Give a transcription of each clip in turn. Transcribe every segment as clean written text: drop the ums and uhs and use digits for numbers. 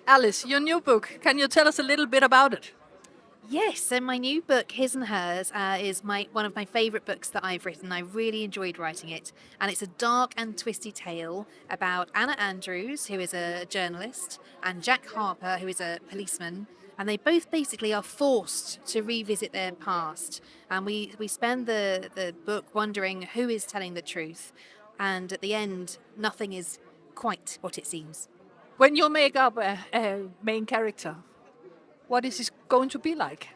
Alice, your new book, can you tell us a little bit about it? Yes, so my new book, His and Hers, is one of my favourite books that I've written. I really enjoyed writing it. And it's a dark and twisty tale about Anna Andrews, who is a journalist, and Jack Harper, who is a policeman. And they both basically are forced to revisit their past. And we spend the book wondering who is telling the truth. And at the end, nothing is quite what it seems. When you make up a main character, what is it going to be like?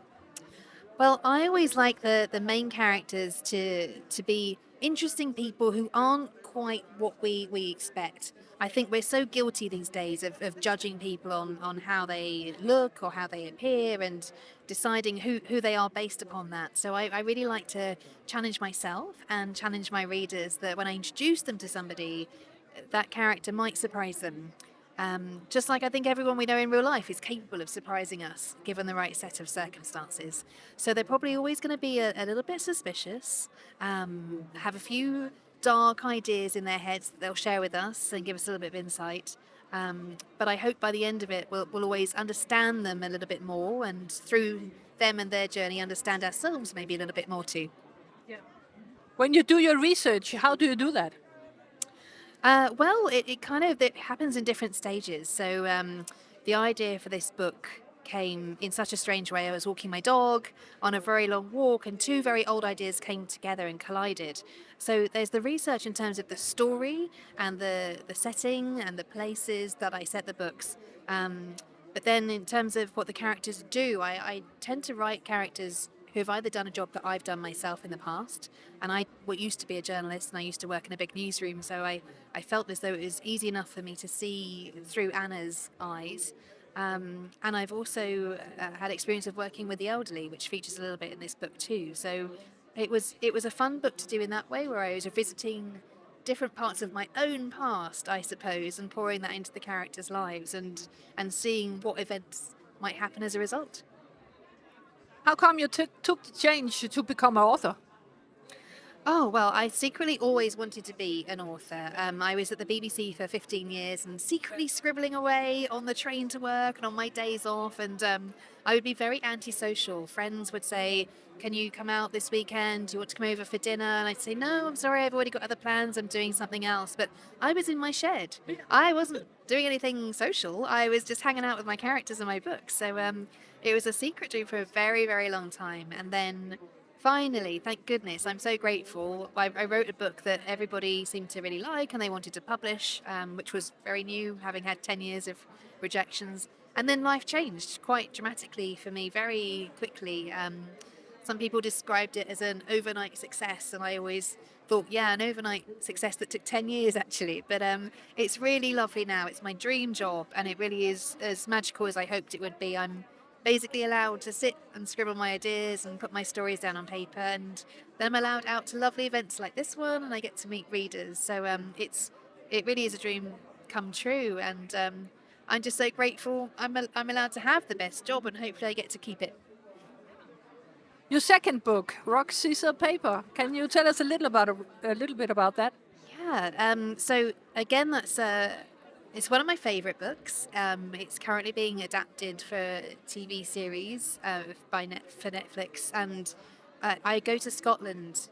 Well, I always like the main characters to be interesting people who aren't quite what we expect. I think we're so guilty these days of judging people on how they look or how they appear and deciding who they are based upon that. So I really like to challenge myself and challenge my readers that when I introduce them to somebody, that character might surprise them. Just like I think everyone we know in real life is capable of surprising us given the right set of circumstances. So they're probably always going to be a little bit suspicious, have a few dark ideas in their heads that they'll share with us and give us a little bit of insight. But I hope by the end of it, we'll always understand them a little bit more, and through them and their journey, understand ourselves maybe a little bit more too. When you do your research, how do you do that? Well, it happens in different stages. So the idea for this book came in such a strange way. I was walking my dog on a very long walk, and two very old ideas came together and collided. So there's the research in terms of the story and the setting and the places that I set the books. But then in terms of what the characters do, I tend to write characters who have either done a job that I've done myself in the past, and I used to be a journalist and I used to work in a big newsroom, so I felt as though it was easy enough for me to see through Anna's eyes. And I've also had experience of working with the elderly, which features a little bit in this book too. So it was a fun book to do in that way, where I was visiting different parts of my own past, I suppose, and pouring that into the characters' lives and seeing what events might happen as a result. How come you took the change to become an author? Oh, well, I secretly always wanted to be an author. I was at the BBC for 15 years and secretly scribbling away on the train to work and on my days off. And I would be very antisocial. Friends would say, "Can you come out this weekend? Do you want to come over for dinner?" And I'd say, "No, I'm sorry, I've already got other plans. I'm doing something else." But I was in my shed. I wasn't doing anything social. I was just hanging out with my characters in my books. So it was a secret dream for a very, very long time. And then finally, thank goodness, I'm so grateful. I wrote a book that everybody seemed to really like and they wanted to publish, which was very new, having had 10 years of rejections. And then life changed quite dramatically for me very quickly. Some people described it as an overnight success, and I always thought, yeah, an overnight success that took 10 years actually. But it's really lovely now. It's my dream job, and it really is as magical as I hoped it would be. I'm basically allowed to sit and scribble my ideas and put my stories down on paper, and then I'm allowed out to lovely events like this one, and I get to meet readers. So it really is a dream come true, and I'm just so grateful I'm allowed to have the best job, and hopefully I get to keep it. Your second book, Rock, Scissor, Paper. Can you tell us a little bit about that? Yeah. So again, it's one of my favourite books. It's currently being adapted for a TV series for Netflix, and I go to Scotland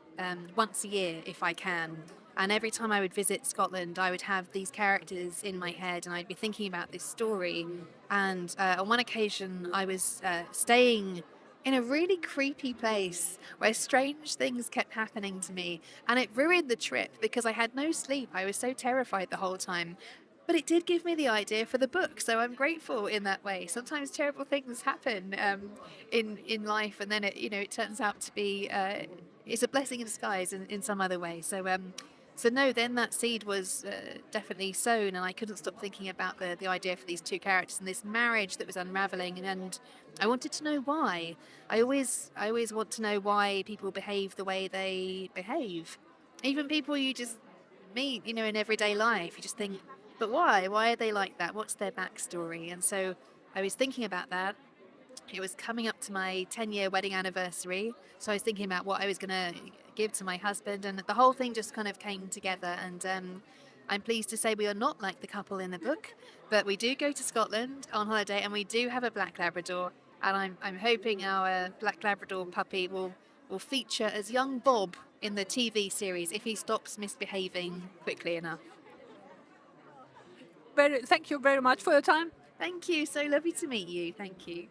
once a year if I can. And every time I would visit Scotland, I would have these characters in my head, and I'd be thinking about this story. And on one occasion, I was staying in a really creepy place where strange things kept happening to me, and it ruined the trip because I had no sleep. I was so terrified the whole time. But it did give me the idea for the book, so I'm grateful in that way. Sometimes terrible things happen in life, and then it turns out to be it's a blessing in disguise in some other way. So no, then that seed was definitely sown, and I couldn't stop thinking about the idea for these two characters and this marriage that was unraveling, and I wanted to know why. I always want to know why people behave the way they behave. Even people you just meet, in everyday life, you just think, but why? Why are they like that? What's their backstory? And so I was thinking about that. It was coming up to my 10-year wedding anniversary, so I was thinking about what I was going to give to my husband, and the whole thing just kind of came together. And I'm pleased to say we are not like the couple in the book, but we do go to Scotland on holiday, and we do have a black Labrador. And I'm hoping our black Labrador puppy will feature as young Bob in the TV series if he stops misbehaving quickly enough. Thank you very much for your time. Thank you. So lovely to meet you. Thank you.